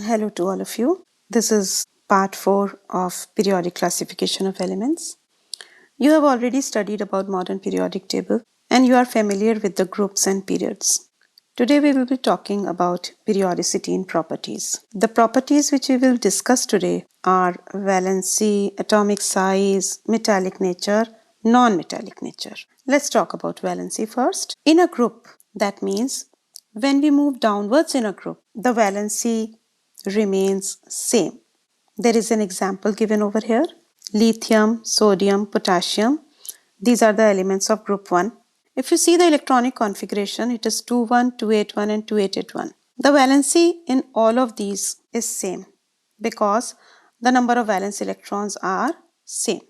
Hello to all of you. This is part 4 of periodic classification of elements. You have already studied about modern periodic table and you are familiar with the groups and periods. Today we will be talking about periodicity in properties. The properties which we will discuss today are valency, atomic size, metallic nature, non-metallic nature. Let's talk about valency first. In a group, that means when we move downwards in a group, the valency remains same. There is an example given over here. Lithium, sodium, potassium. These are the elements of group 1. If you see the electronic configuration, it is 21, 281 and 2881. The valency in all of these is same because the number of valence electrons are same.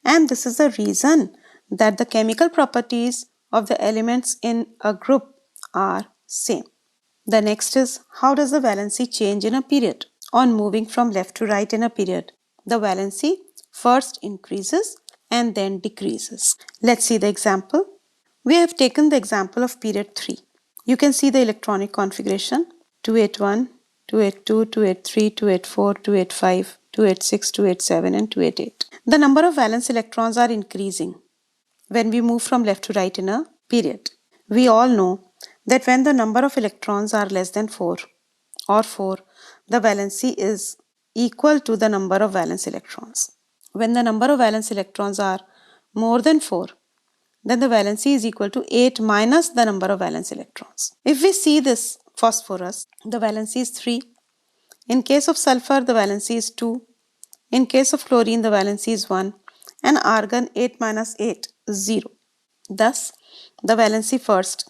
And this is the reason that the chemical properties of the elements in a group are same. The next is, how does the valency change in a period? On moving from left to right in a period, the valency first increases and then decreases. Let's see the example. We have taken the example of period 3. You can see the electronic configuration 281, 282, 283, 284, 285, 286, 287 and 288. The number of valence electrons are increasing when we move from left to right in a period. We all know that when the number of electrons are less than 4 or 4, the valency is equal to the number of valence electrons. When the number of valence electrons are more than 4, then the valency is equal to 8 minus the number of valence electrons. If we see this phosphorus, the valency is 3. In case of sulfur, the valency is 2. In case of chlorine, the valency is 1. And argon, 8 minus 8 is 0. Thus, the valency first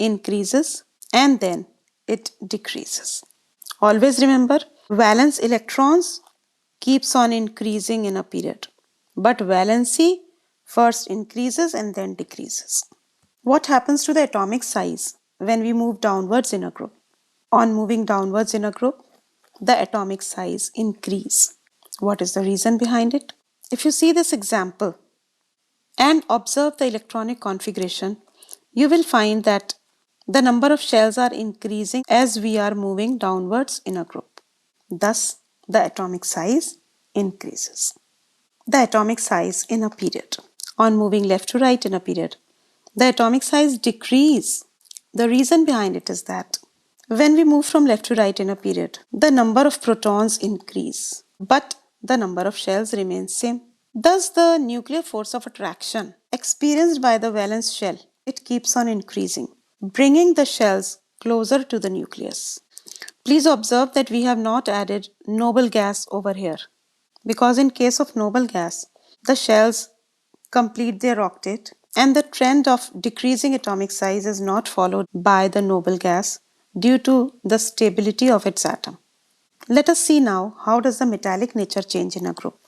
increases and then it decreases. Always remember, valence electrons keeps on increasing in a period, but valency first increases and then decreases. What happens to the atomic size when we move downwards in a group? On moving downwards in a group, the atomic size increase. What is the reason behind it? If you see this example and observe the electronic configuration, you will find that the number of shells are increasing as we are moving downwards in a group. Thus, the atomic size increases. The atomic size in a period. On moving left to right in a period, the atomic size decreases. The reason behind it is that when we move from left to right in a period, the number of protons increase, but the number of shells remains same. Thus, the nuclear force of attraction experienced by the valence shell, it keeps on increasing, bringing the shells closer to the nucleus. Please observe that we have not added noble gas over here, because in case of noble gas, the shells complete their octet and the trend of decreasing atomic size is not followed by the noble gas due to the stability of its atom. Let us see now how does the metallic nature change in a group.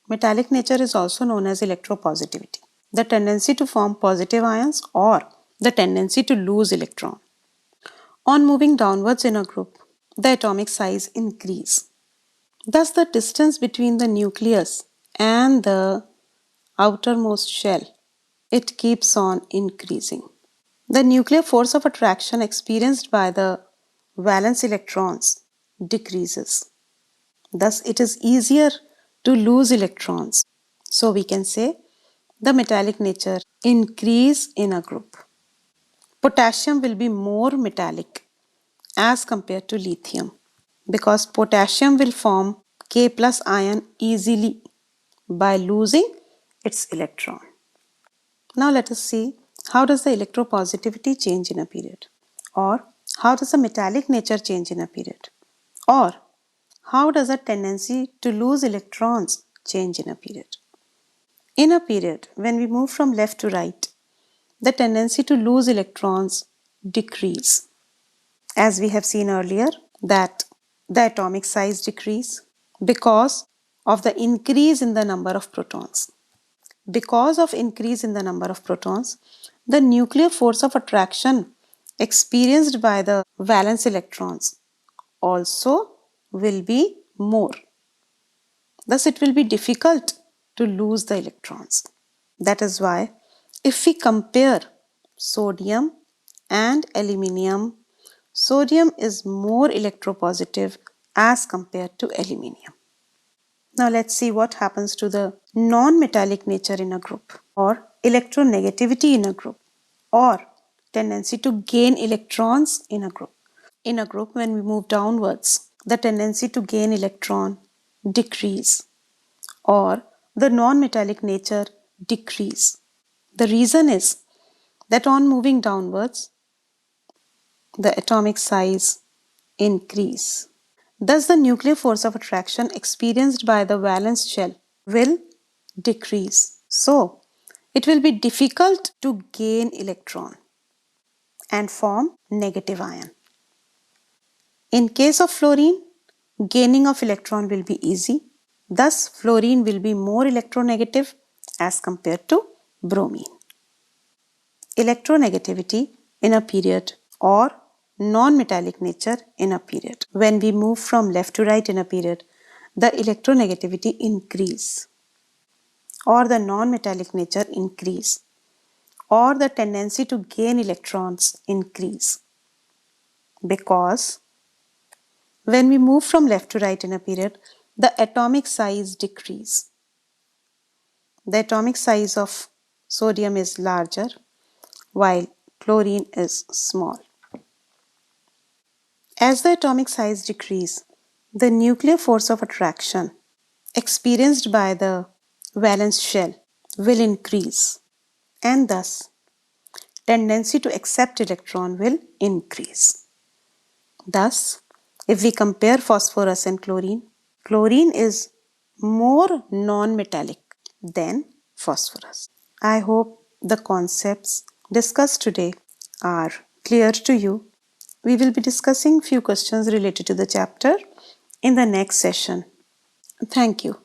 Metallic nature is also known as electropositivity, the tendency to form positive ions or the tendency to lose electron. On moving downwards in a group, the atomic size increase. Thus, the distance between the nucleus and the outermost shell, it keeps on increasing. The nuclear force of attraction experienced by the valence electrons decreases. Thus, it is easier to lose electrons. So, we can say the metallic nature increase in a group. Potassium will be more metallic as compared to lithium because potassium will form K plus ion easily by losing its electron. Now let us see how does the electropositivity change in a period, or how does the metallic nature change in a period, or how does a tendency to lose electrons change in a period. In a period, when we move from left to right, the tendency to lose electrons decrease. As we have seen earlier that the atomic size decrease because of the increase in the number of protons. Because of increase in the number of protons, the nuclear force of attraction experienced by the valence electrons also will be more. Thus, it will be difficult to lose the electrons. That is why if we compare sodium and aluminium, sodium is more electropositive as compared to aluminium. Now let's see what happens to the non-metallic nature in a group, or electronegativity in a group, or tendency to gain electrons in a group. In a group, when we move downwards, the tendency to gain electron decrease, or the non-metallic nature decrease. The reason is that on moving downwards, the atomic size increase. Thus, the nuclear force of attraction experienced by the valence shell will decrease. So, it will be difficult to gain electron and form negative ion. In case of fluorine, gaining of electron will be easy. Thus, fluorine will be more electronegative as compared to bromine. Electronegativity in a period, or non-metallic nature in a period. When we move from left to right in a period, the electronegativity increase, or the non-metallic nature increase, or the tendency to gain electrons increase. Because when we move from left to right in a period, the atomic size decrease. The atomic size of sodium is larger, while chlorine is small. As the atomic size decreases, the nuclear force of attraction experienced by the valence shell will increase, and thus tendency to accept electron will increase. Thus, if we compare phosphorus and chlorine, chlorine is more non-metallic than phosphorus. I hope the concepts discussed today are clear to you. We will be discussing few questions related to the chapter in the next session. Thank you.